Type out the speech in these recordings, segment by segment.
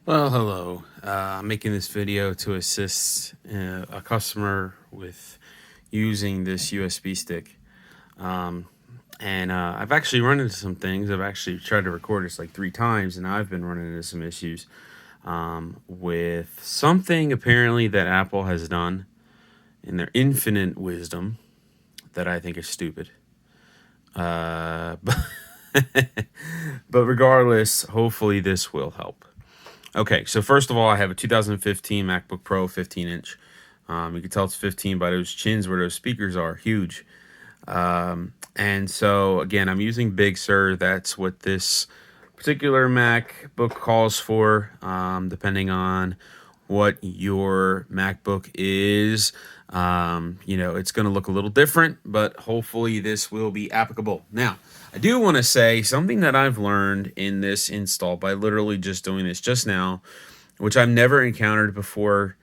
Well, hello. I'm making this video to assist a customer with using this USB stick. Um, and I've actually run into some things. I've actually tried to record this like 3 times, and I've been running into some issues with something apparently that Apple has done in their infinite wisdom that I think is stupid. But, but regardless, hopefully this will help. Okay, so first of all, I have a 2015 MacBook Pro 15-inch. You can tell it's 15 by those chins where those speakers are huge. And so, again, I'm using Big Sur. That's what this particular MacBook calls for, depending on what your MacBook is. It's going to look a little different, but hopefully this will be applicable. Now, I do want to say something that I've learned in this install by literally just doing this just now, which I've never encountered before.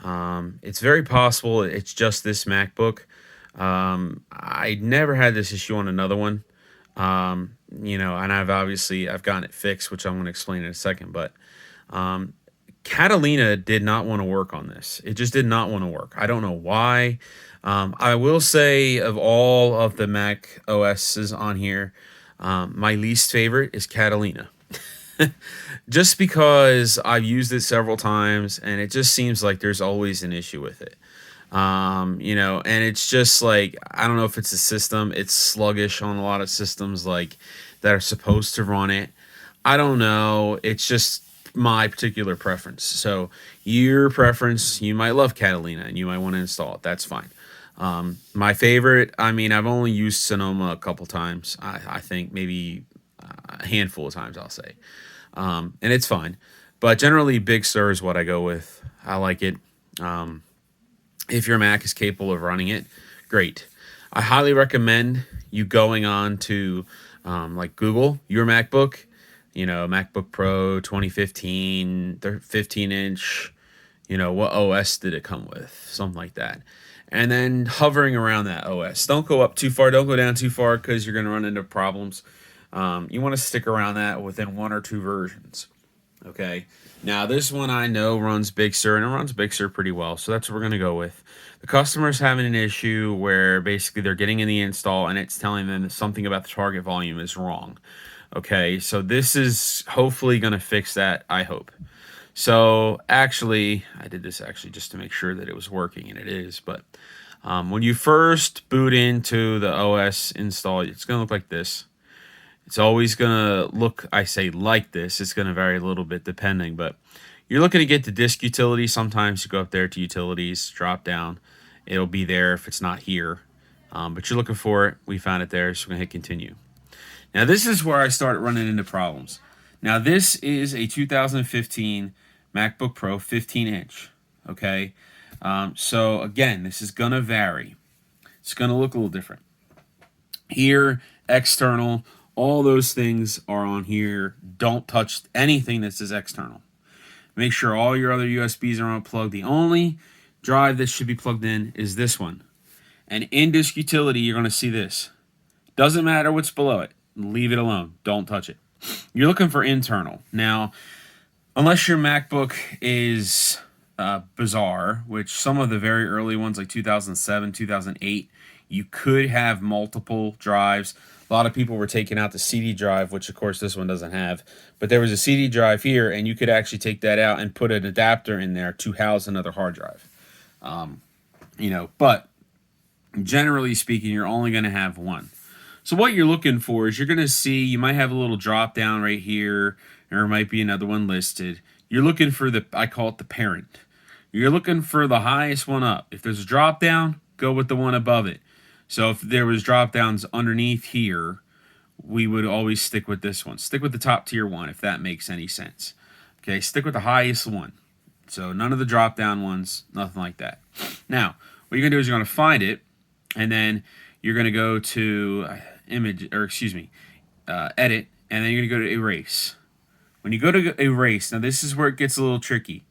It's very possible it's just this MacBook. I never had this issue on another one. And I've gotten it fixed, which I'm going to explain in a second. But Catalina did not want to work on this. It just did not want to work. I don't know why. I will say, of all of the Mac OSs on here, my least favorite is Catalina. Just because I've used it several times and it just seems like there's always an issue with it. And it's just like, I don't know if it's a system, it's sluggish on a lot of systems like that are supposed to run it. I don't know. It's just my particular preference. So your preference, you might love Catalina and you might want to install it. That's fine. My favorite, I mean, I've only used Sonoma a couple times. I think maybe a handful of times, I'll say. And it's fine. But generally, Big Sur is what I go with. I like it. If your Mac is capable of running it, great. I highly recommend you going on to like Google your MacBook, MacBook Pro 2015, 15-inch, what OS did it come with? Something like that. And then hovering around that OS. Don't go up too far, don't go down too far because you're going to run into problems. You want to stick around that within one or two versions. Okay. Now, this one I know runs Big Sur, and it runs Big Sur pretty well, so that's what we're going to go with. The customer's having an issue where basically they're getting in the install and it's telling them that something about the target volume is wrong. Okay, so this is hopefully going to fix that, I hope. So, actually, I did this actually just to make sure that it was working, and it is, but when you first boot into the OS install, it's going to look like this. It's always going to look, I say, like this. It's going to vary a little bit depending, but you're looking to get the disk utility. Sometimes you go up there to utilities, drop down. It'll be there if it's not here, but you're looking for it. We found it there, so we're going to hit continue. Now, this is where I started running into problems. Now, this is a 2015 MacBook Pro 15-inch, okay? So, again, this is going to vary. It's going to look a little different. Here, external, all those things are on here. Don't touch anything that says external. Make sure all your other USBs are unplugged. The only drive that should be plugged in is this one. And in disk utility, you're going to see this. Doesn't matter what's below it. Leave it alone. Don't touch it. You're looking for internal. Now, unless your MacBook is bizarre, which some of the very early ones, like 2007, 2008, you could have multiple drives. A lot of people were taking out the CD drive, which of course this one doesn't have. But there was a CD drive here, and you could actually take that out and put an adapter in there to house another hard drive. But generally speaking, you're only going to have one. So what you're looking for is you're going to see, you might have a little drop down right here, or there might be another one listed. You're looking for I call it the parent. You're looking for the highest one up. If there's a drop down, go with the one above it. So if there was drop downs underneath here, we would always stick with this one. Stick with the top tier one, if that makes any sense. Okay, stick with the highest one. So none of the drop down ones, nothing like that. Now, what you're going to do is you're going to find it, and then you're going to go to edit, and then you're going to go to erase. When you go to erase, now this is where it gets a little tricky.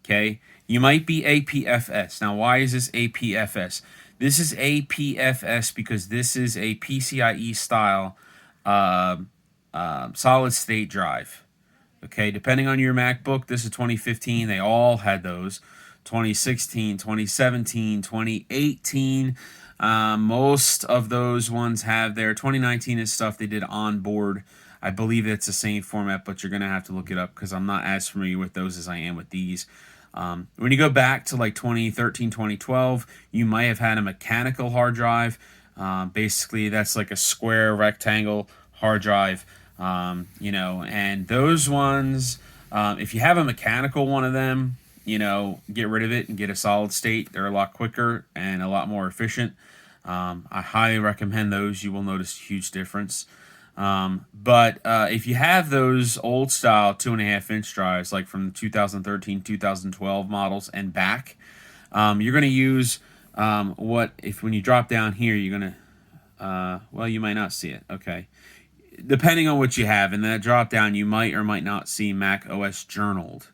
Okay, you might be APFS. Now, why is this APFS? This is APFS because this is a PCIe style solid state drive. Okay, depending on your MacBook, this is 2015. They all had those. 2016, 2017, 2018. Most of those ones have their 2019 is stuff they did on board. I believe it's the same format, but you're going to have to look it up because I'm not as familiar with those as I am with these. When you go back to like 2013, 2012, you might have had a mechanical hard drive. Basically, that's like a square rectangle hard drive. And those ones, if you have a mechanical one of them, get rid of it and get a solid state. They're a lot quicker and a lot more efficient. I highly recommend those. You will notice a huge difference. But if you have those old style 2.5 inch drives, like from 2013, 2012 models and back, you're going to use when you drop down here, you're going to, you might not see it. Okay. Depending on what you have, in that drop down, you might or might not see Mac OS Journaled.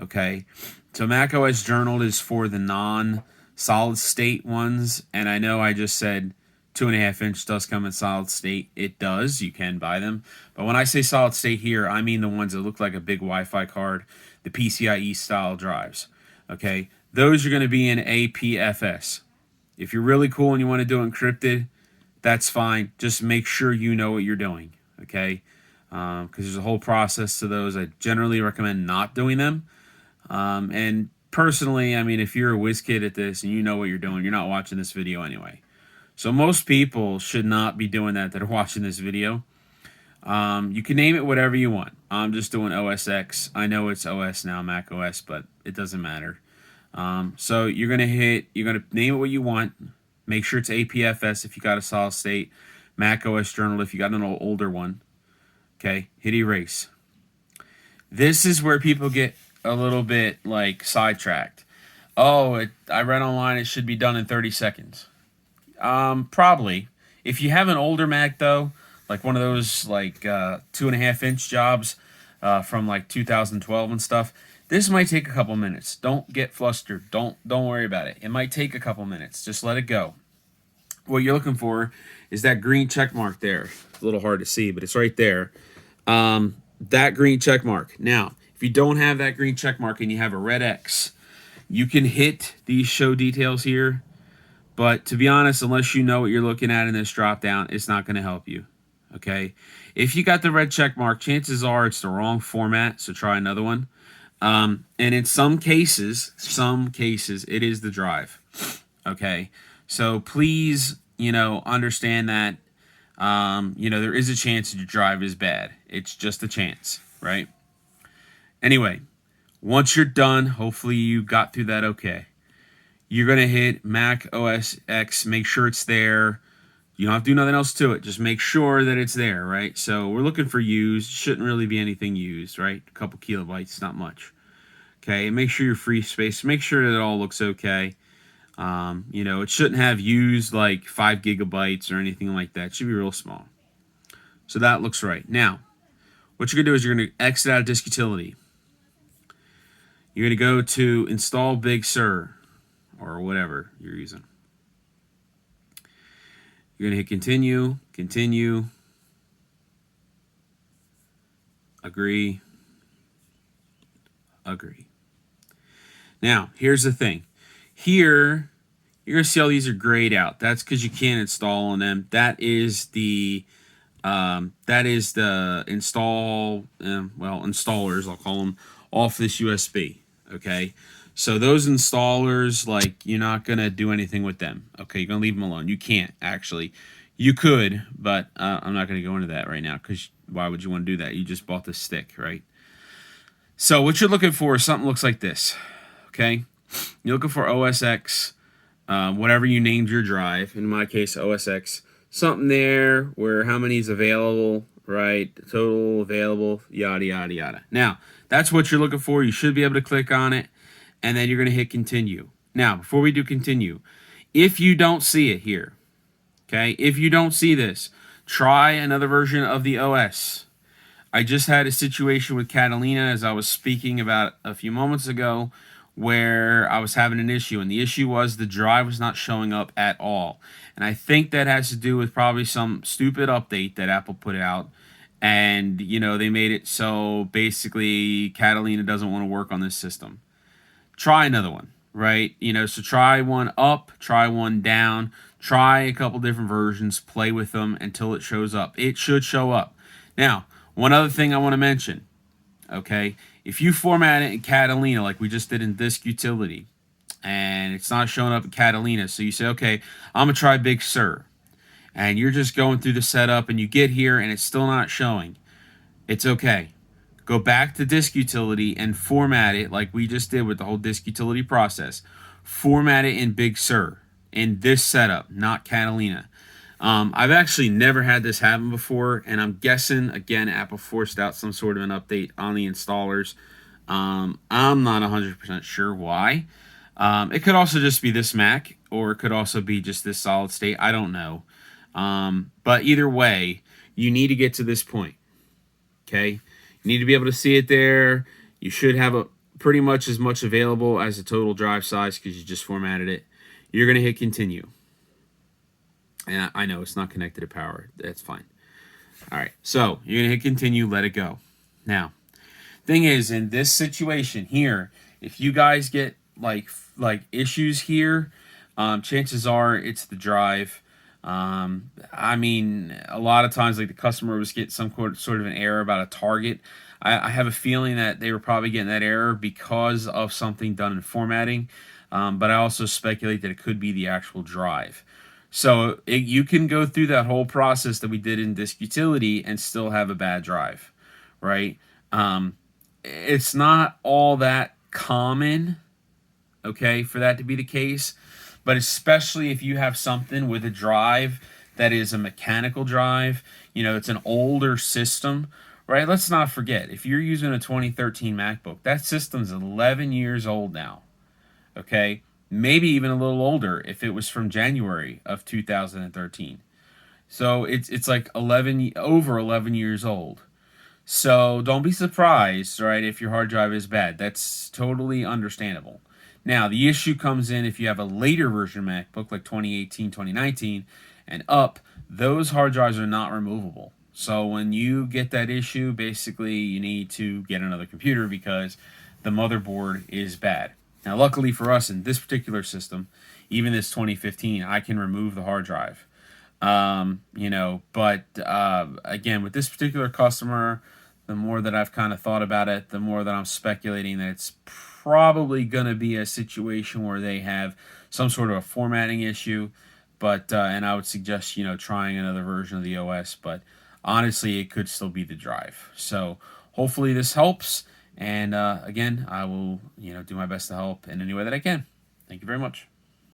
Okay. So Mac OS Journaled is for the non-solid state ones. And I know I just said 2.5 inch does come in solid state. It does. You can buy them. But when I say solid state here, I mean the ones that look like a big Wi-Fi card, the PCIe style drives. Okay. Those are going to be in APFS. If you're really cool and you want to do encrypted, that's fine. Just make sure you know what you're doing, okay? Because there's a whole process to those. I generally recommend not doing them. And personally, I mean, if you're a whiz kid at this and you know what you're doing, you're not watching this video anyway. So most people should not be doing that are watching this video. You can name it whatever you want. I'm just doing OS X. I know it's OS now, Mac OS, but it doesn't matter. So you're going to name it what you want. Make sure it's APFS if you got a solid state. Mac OS Journal if you got an older one. Okay, hit erase. This is where people get a little bit like sidetracked. I read online it should be done in 30 seconds. Probably. If you have an older Mac though, like one of those like 2.5 inch jobs from like 2012 and stuff, this might take a couple minutes. Don't get flustered. Don't worry about it. It might take a couple minutes. Just let it go. What you're looking for is that green check mark there. It's a little hard to see, but it's right there. That green check mark. Now, if you don't have that green check mark and you have a red X, you can hit these show details here. But to be honest, unless you know what you're looking at in this drop down, it's not going to help you. Okay? If you got the red check mark, chances are it's the wrong format, so try another one. And in some cases, it is the drive. Okay, so please, understand that, there is a chance that your drive is bad. It's just a chance, right? Anyway, once you're done, hopefully you got through that okay. You're going to hit Mac OS X, make sure it's there. You don't have to do nothing else to it. Just make sure that it's there, right? So we're looking for used. Shouldn't really be anything used, right? A couple kilobytes, not much. Okay, and make sure your free space. Make sure that it all looks okay. It shouldn't have used like 5 gigabytes or anything like that. It should be real small. So that looks right. Now, what you're going to do is you're going to exit out of Disk Utility. You're going to go to Install Big Sur or whatever you're using. You're going to hit continue, agree. Now, here's the thing. Here, you're going to see all these are grayed out. That's because you can't install on them. That is the installers, I'll call them, off this USB. Okay. So those installers, you're not going to do anything with them. Okay, you're going to leave them alone. You can't, actually. You could, but I'm not going to go into that right now because why would you want to do that? You just bought the stick, right? So what you're looking for is something that looks like this. Okay? You're looking for OS X, whatever you named your drive. In my case, OS X. Something there where how many is available, right? Total available, yada, yada, yada. Now, that's what you're looking for. You should be able to click on it. And then you're going to hit continue. Now, before we do continue, if you don't see it here, okay, if you don't see this, try another version of the OS. I just had a situation with Catalina, as I was speaking about a few moments ago, where I was having an issue. And the issue was the drive was not showing up at all. And I think that has to do with probably some stupid update that Apple put out. and they made it so basically Catalina doesn't want to work on this system. Try another one, right? So try one up, try one down, try a couple different versions, play with them until it shows up. It should show up. Now, one other thing I want to mention, okay? If you format it in Catalina like we just did in Disk Utility, and it's not showing up in Catalina, so you say, okay, I'm gonna try Big Sur, and you're just going through the setup, and you get here and it's still not showing. It's okay. Go back to Disk Utility and format it like we just did with the whole Disk Utility process. Format it in Big Sur in this setup, not Catalina. I've actually never had this happen before, and I'm guessing, again, Apple forced out some sort of an update on the installers. I'm not 100% sure why. It could also just be this Mac, or it could also be just this solid state. I don't know. But either way, you need to get to this point. Okay? You need to be able to see it there. You should have a pretty much as much available as the total drive size because you just formatted it. You're going to hit continue. And I know it's not connected to power. That's fine. All right. So you're going to hit continue, let it go. Now, thing is, in this situation here, if you guys get like issues here, chances are it's the drive. I mean, a lot of times, like the customer was getting some sort of an error about a target. I have a feeling that they were probably getting that error because of something done in formatting. But I also speculate that it could be the actual drive. So you can go through that whole process that we did in Disk Utility and still have a bad drive, right? It's not all that common, okay, for that to be the case. But especially if you have something with a drive that is a mechanical drive, it's an older system, right? Let's not forget, if you're using a 2013 MacBook, that system's 11 years old now, okay? Maybe even a little older if it was from January of 2013. So it's like over 11 years old. So don't be surprised, right, if your hard drive is bad. That's totally understandable. Now, the issue comes in if you have a later version MacBook, like 2018, 2019, and up, those hard drives are not removable. So when you get that issue, basically you need to get another computer because the motherboard is bad. Now, luckily for us in this particular system, even this 2015, I can remove the hard drive. But again, with this particular customer, the more that I've kind of thought about it, the more that I'm speculating that it's probably going to be a situation where they have some sort of a formatting issue. But and I would suggest trying another version of the OS. But honestly, it could still be the drive. So hopefully this helps. And again, I will do my best to help in any way that I can. Thank you very much.